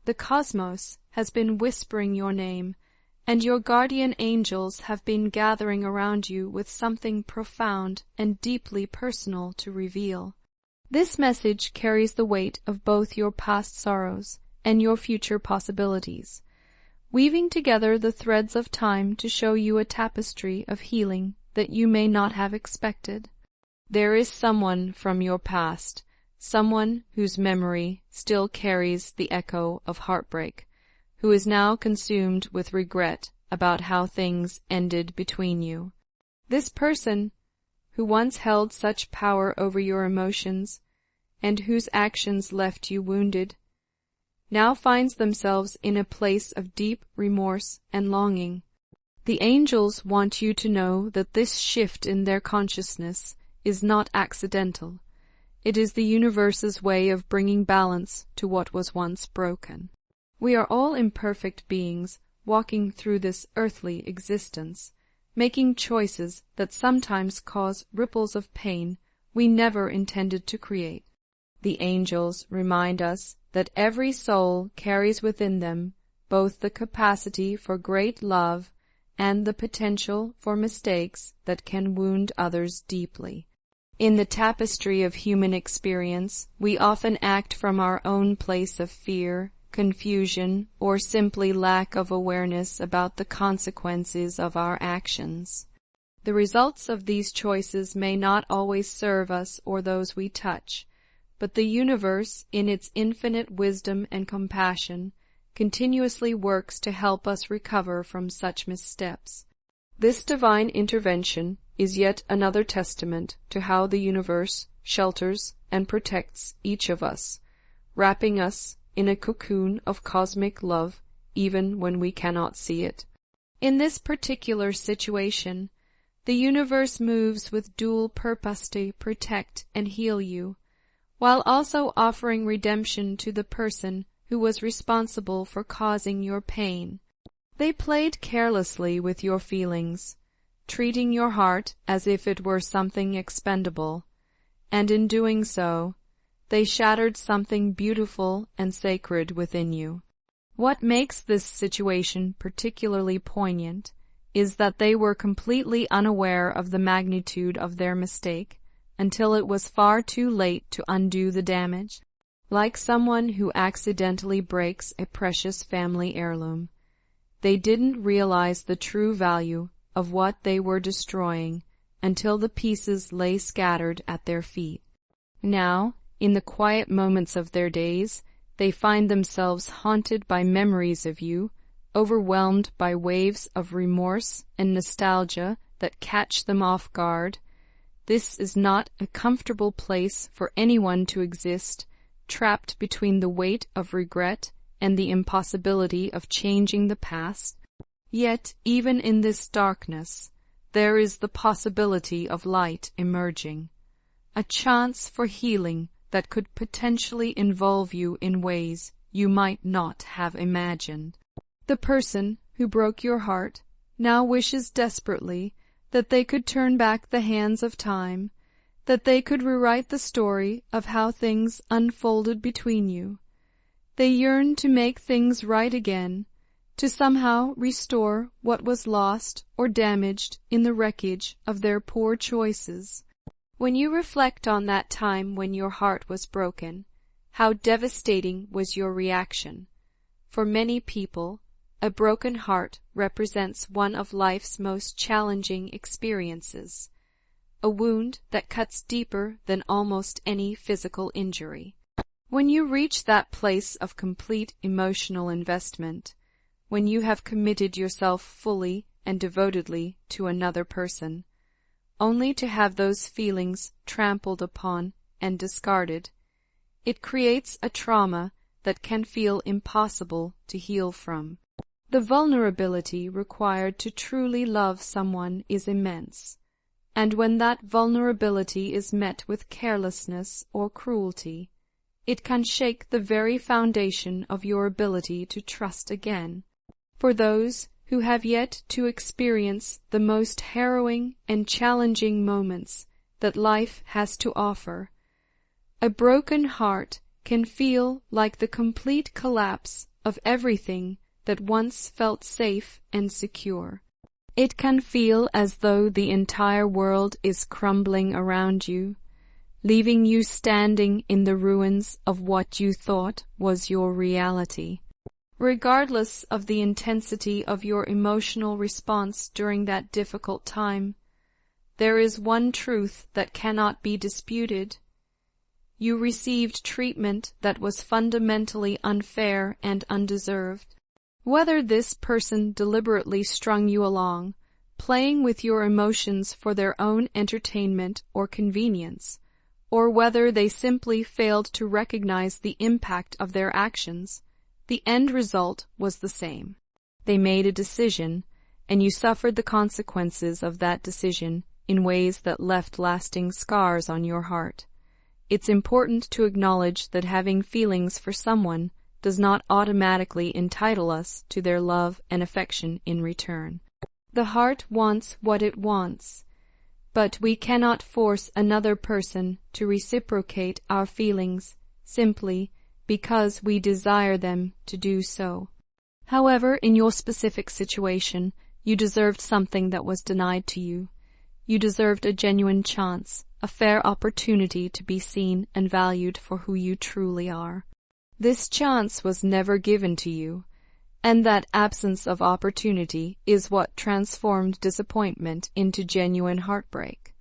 The cosmos has been whispering your name, and your guardian angels have been gathering around you with something profound and deeply personal to reveal. This message carries the weight of both your past sorrows and your future possibilities, weaving together the threads of time to show you a tapestry of healing that you may not have expected. There is someone from your past, someone whose memory still carries the echo of heartbreak, who is now consumed with regret about how things ended between you. This person, who once held such power over your emotions and whose actions left you wounded, now finds themselves in a place of deep remorse and longing. The angels want you to know that this shift in their consciousness is not accidental. It is the universe's way of bringing balance to what was once broken. We are all imperfect beings walking through this earthly existence, making choices that sometimes cause ripples of pain we never intended to create. The angels remind us that every soul carries within them both the capacity for great love and the potential for mistakes that can wound others deeply. In the tapestry of human experience, we often act from our own place of fear, confusion, or simply lack of awareness about the consequences of our actions. The results of these choices may not always serve us or those we touch, but the universe, in its infinite wisdom and compassion, continuously works to help us recover from such missteps. This divine intervention is yet another testament to how the universe shelters and protects each of us, wrapping us in a cocoon of cosmic love even when we cannot see it. In this particular situation, the universe moves with dual purpose to protect and heal you, while also offering redemption to the person who was responsible for causing your pain. They played carelessly with your feelings, treating your heart as if it were something expendable, and in doing so, they shattered something beautiful and sacred within you. What makes this situation particularly poignant is that they were completely unaware of the magnitude of their mistake until it was far too late to undo the damage. Like someone who accidentally breaks a precious family heirloom, they didn't realize the true value of what they were destroying until the pieces lay scattered at their feet. Now, in the quiet moments of their days, they find themselves haunted by memories of you, overwhelmed by waves of remorse and nostalgia that catch them off guard. This is not a comfortable place for anyone to exist, trapped between the weight of regret and the impossibility of changing the past. Yet, even in this darkness, there is the possibility of light emerging, a chance for healing that could potentially involve you in ways you might not have imagined. The person who broke your heart now wishes desperately that they could turn back the hands of time, that they could rewrite the story of how things unfolded between you. They yearn to make things right again, to somehow restore what was lost or damaged in the wreckage of their poor choices. When you reflect on that time when your heart was broken, how devastating was your reaction? For many people, a broken heart represents one of life's most challenging experiences, a wound that cuts deeper than almost any physical injury. When you reach that place of complete emotional investment, when you have committed yourself fully and devotedly to another person, only to have those feelings trampled upon and discarded, it creates a trauma that can feel impossible to heal from. The vulnerability required to truly love someone is immense, and when that vulnerability is met with carelessness or cruelty, it can shake the very foundation of your ability to trust again. For those who have yet to experience the most harrowing and challenging moments that life has to offer, a broken heart can feel like the complete collapse of everything that once felt safe and secure. It can feel as though the entire world is crumbling around you, leaving you standing in the ruins of what you thought was your reality. Regardless of the intensity of your emotional response during that difficult time, there is one truth that cannot be disputed. You received treatment that was fundamentally unfair and undeserved. Whether this person deliberately strung you along, playing with your emotions for their own entertainment or convenience, or whether they simply failed to recognize the impact of their actions, the end result was the same. They made a decision, and you suffered the consequences of that decision in ways that left lasting scars on your heart. It's important to acknowledge that having feelings for someone does not automatically entitle us to their love and affection in return. The heart wants what it wants, but we cannot force another person to reciprocate our feelings simply because we desire them to do so. However, in your specific situation, you deserved something that was denied to you. You deserved a genuine chance, a fair opportunity to be seen and valued for who you truly are. This chance was never given to you, and that absence of opportunity is what transformed disappointment into genuine heartbreak.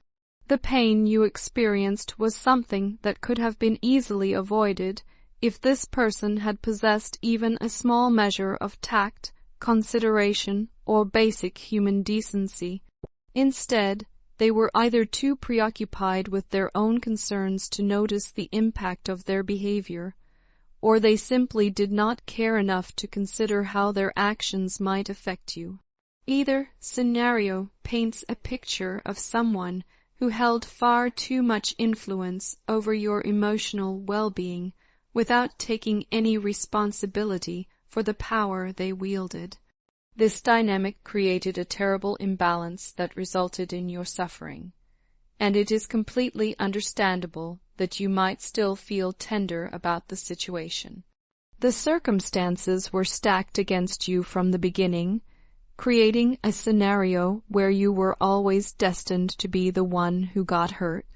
The pain you experienced was something that could have been easily avoided if this person had possessed even a small measure of tact, consideration, or basic human decency. Instead, they were either too preoccupied with their own concerns to notice the impact of their behavior, or they simply did not care enough to consider how their actions might affect you. Either scenario paints a picture of someone who held far too much influence over your emotional well-being without taking any responsibility for the power they wielded. This dynamic created a terrible imbalance that resulted in your suffering, and it is completely understandable that you might still feel tender about the situation. The circumstances were stacked against you from the beginning, creating a scenario where you were always destined to be the one who got hurt.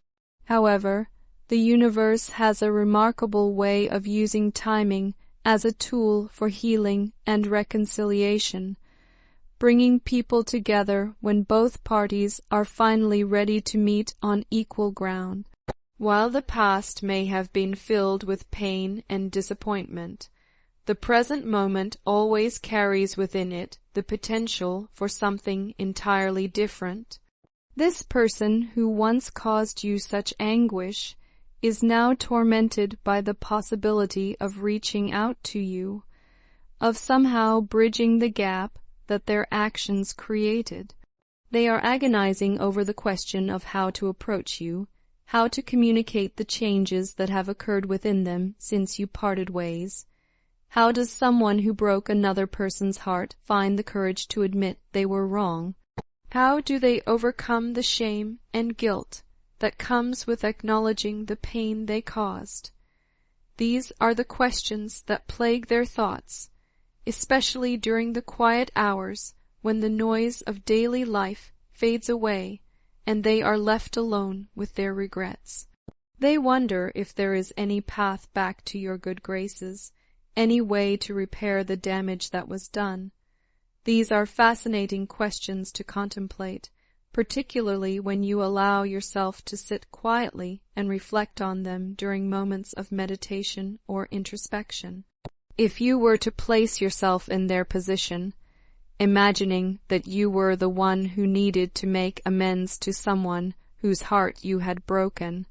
However, the universe has a remarkable way of using timing as a tool for healing and reconciliation, bringing people together when both parties are finally ready to meet on equal ground. While the past may have been filled with pain and disappointment, the present moment always carries within it the potential for something entirely different. This person who once caused you such anguish is now tormented by the possibility of reaching out to you, of somehow bridging the gap that their actions created. They are agonizing over the question of how to approach you, how to communicate the changes that have occurred within them since you parted ways. How does someone who broke another person's heart find the courage to admit they were wrong? How do they overcome the shame and guilt that comes with acknowledging the pain they caused? These are the questions that plague their thoughts, especially during the quiet hours when the noise of daily life fades away and they are left alone with their regrets. They wonder if there is any path back to your good graces, any way to repair the damage that was done. These are fascinating questions to contemplate, particularly when you allow yourself to sit quietly and reflect on them during moments of meditation or introspection. If you were to place yourself in their position, imagining that you were the one who needed to make amends to someone whose heart you had broken,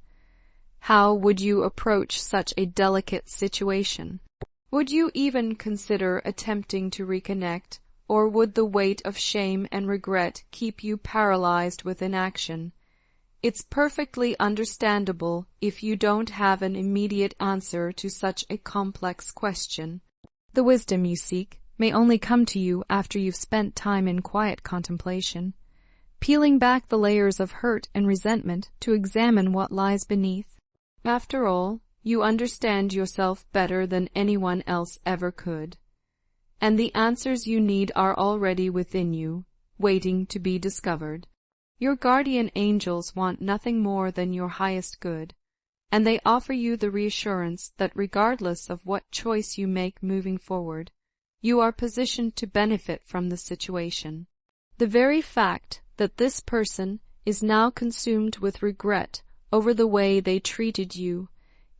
how would you approach such a delicate situation? Would you even consider attempting to reconnect, or would the weight of shame and regret keep you paralyzed with inaction? It's perfectly understandable if you don't have an immediate answer to such a complex question. The wisdom you seek may only come to you after you've spent time in quiet contemplation, peeling back the layers of hurt and resentment to examine what lies beneath. After all, you understand yourself better than anyone else ever could, and the answers you need are already within you, waiting to be discovered. Your guardian angels want nothing more than your highest good, and they offer you the reassurance that regardless of what choice you make moving forward, you are positioned to benefit from the situation. The very fact that this person is now consumed with regret over the way they treated you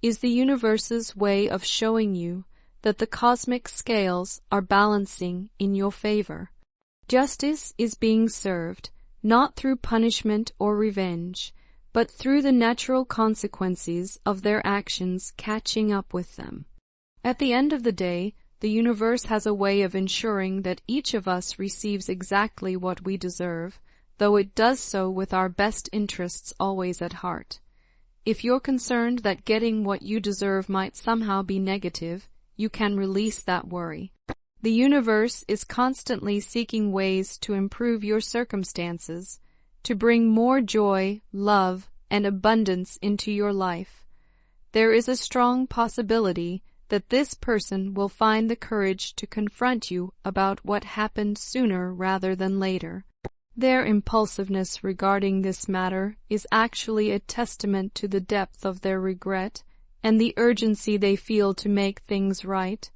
is the universe's way of showing you that the cosmic scales are balancing in your favor. Justice is being served, not through punishment or revenge, but through the natural consequences of their actions catching up with them. At the end of the day, the universe has a way of ensuring that each of us receives exactly what we deserve, though it does so with our best interests always at heart. If you're concerned that getting what you deserve might somehow be negative, you can release that worry. The universe is constantly seeking ways to improve your circumstances, to bring more joy, love, and abundance into your life. There is a strong possibility that this person will find the courage to confront you about what happened sooner rather than later. Their impulsiveness regarding this matter is actually a testament to the depth of their regret and the urgency they feel to make things right.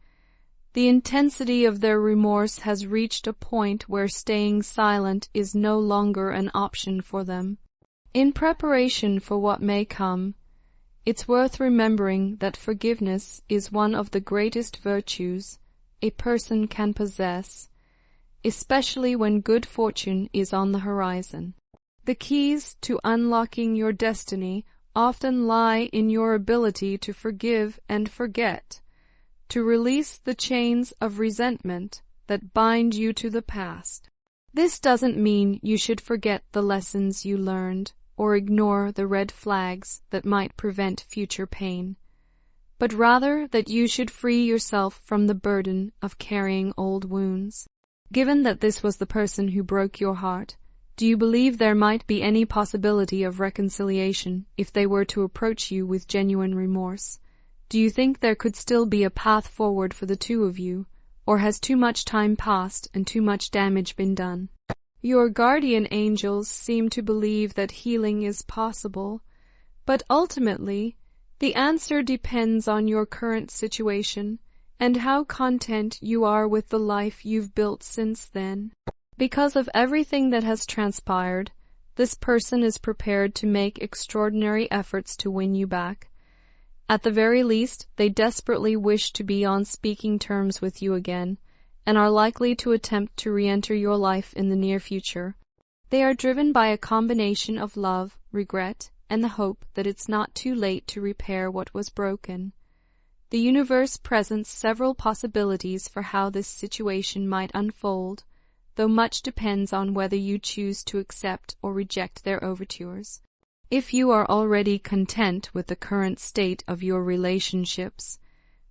The intensity of their remorse has reached a point where staying silent is no longer an option for them. In preparation for what may come, it's worth remembering that forgiveness is one of the greatest virtues a person can possess, especially when good fortune is on the horizon. The keys to unlocking your destiny often lie in your ability to forgive and forget, to release the chains of resentment that bind you to the past. This doesn't mean you should forget the lessons you learned or ignore the red flags that might prevent future pain, but rather that you should free yourself from the burden of carrying old wounds. Given that this was the person who broke your heart, do you believe there might be any possibility of reconciliation if they were to approach you with genuine remorse? Do you think there could still be a path forward for the two of you, or has too much time passed and too much damage been done? Your guardian angels seem to believe that healing is possible, but ultimately, the answer depends on your current situation and how content you are with the life you've built since then. Because of everything that has transpired, this person is prepared to make extraordinary efforts to win you back. At the very least, they desperately wish to be on speaking terms with you again, and are likely to attempt to re-enter your life in the near future. They are driven by a combination of love, regret, and the hope that it's not too late to repair what was broken. The universe presents several possibilities for how this situation might unfold, though much depends on whether you choose to accept or reject their overtures. If you are already content with the current state of your relationships,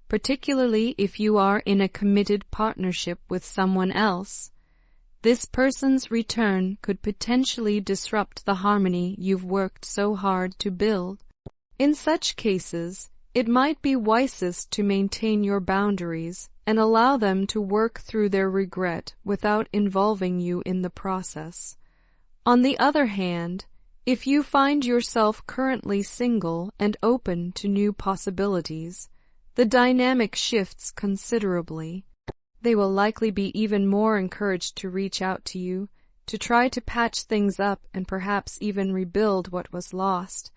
particularly if you are in a committed partnership with someone else, this person's return could potentially disrupt the harmony you've worked so hard to build. In such cases, it might be wisest to maintain your boundaries and allow them to work through their regret without involving you in the process. On the other hand, if you find yourself currently single and open to new possibilities, the dynamic shifts considerably. They will likely be even more encouraged to reach out to you, to try to patch things up and perhaps even rebuild what was lost.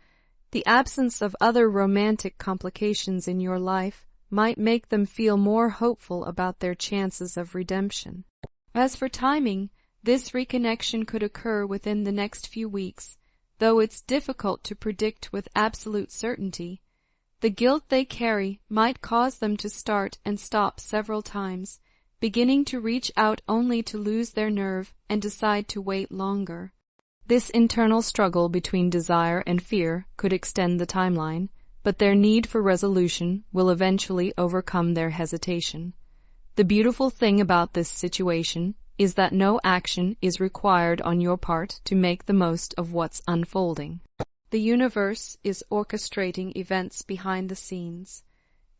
The absence of other romantic complications in your life might make them feel more hopeful about their chances of redemption. As for timing, this reconnection could occur within the next few weeks, though it's difficult to predict with absolute certainty. The guilt they carry might cause them to start and stop several times, beginning to reach out only to lose their nerve and decide to wait longer. This internal struggle between desire and fear could extend the timeline, but their need for resolution will eventually overcome their hesitation. The beautiful thing about this situation is that no action is required on your part to make the most of what's unfolding. The universe is orchestrating events behind the scenes,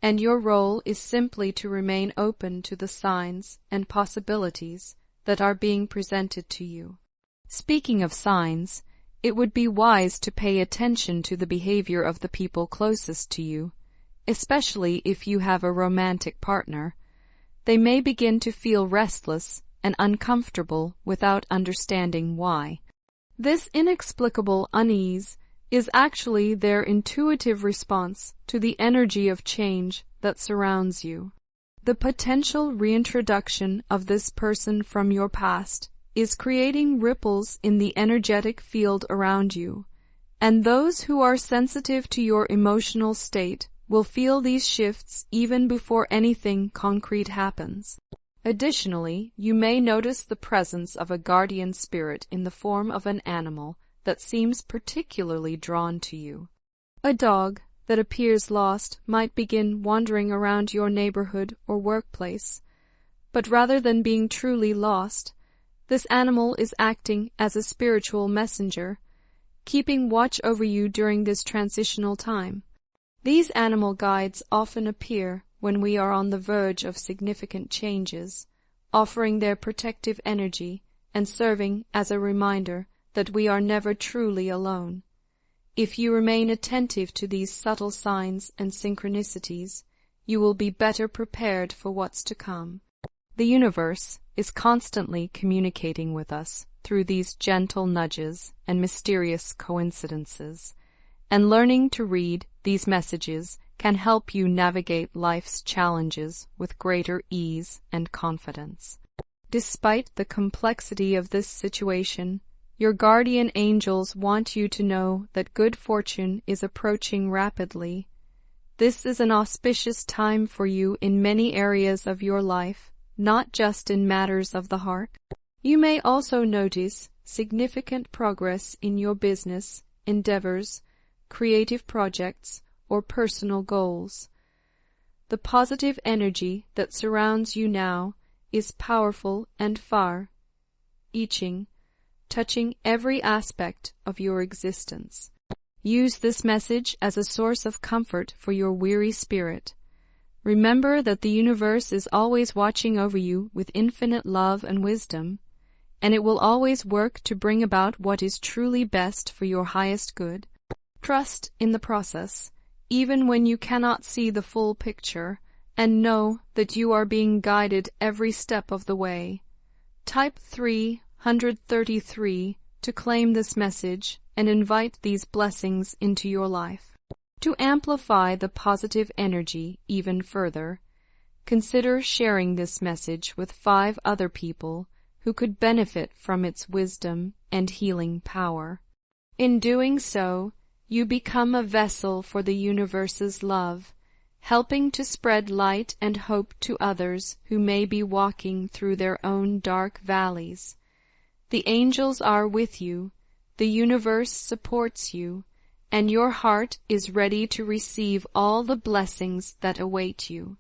and your role is simply to remain open to the signs and possibilities that are being presented to you. Speaking of signs, it would be wise to pay attention to the behavior of the people closest to you, especially if you have a romantic partner. They may begin to feel restless and uncomfortable without understanding why. This inexplicable unease is actually their intuitive response to the energy of change that surrounds you. The potential reintroduction of this person from your past is creating ripples in the energetic field around you, and those who are sensitive to your emotional state will feel these shifts even before anything concrete happens. Additionally, you may notice the presence of a guardian spirit in the form of an animal that seems particularly drawn to you. A dog that appears lost might begin wandering around your neighborhood or workplace, but rather than being truly lost, this animal is acting as a spiritual messenger, keeping watch over you during this transitional time. These animal guides often appear when we are on the verge of significant changes, offering their protective energy and serving as a reminder that we are never truly alone. If you remain attentive to these subtle signs and synchronicities, you will be better prepared for what's to come. The universe is constantly communicating with us through these gentle nudges and mysterious coincidences, and learning to read these messages can help you navigate life's challenges with greater ease and confidence. Despite the complexity of this situation, your guardian angels want you to know that good fortune is approaching rapidly. This is an auspicious time for you in many areas of your life, not just in matters of the heart. You may also notice significant progress in your business, endeavors, creative projects, or personal goals. The positive energy that surrounds you now is powerful and far-reaching, touching every aspect of your existence. Use this message as a source of comfort for your weary spirit. Remember that the universe is always watching over you with infinite love and wisdom, and it will always work to bring about what is truly best for your highest good. Trust in the process, even when you cannot see the full picture, and know that you are being guided every step of the way. Type 333 to claim this message and invite these blessings into your life. To amplify the positive energy even further, consider sharing this message with 5 other people who could benefit from its wisdom and healing power. In doing so, you become a vessel for the universe's love, helping to spread light and hope to others who may be walking through their own dark valleys. The angels are with you, the universe supports you, and your heart is ready to receive all the blessings that await you.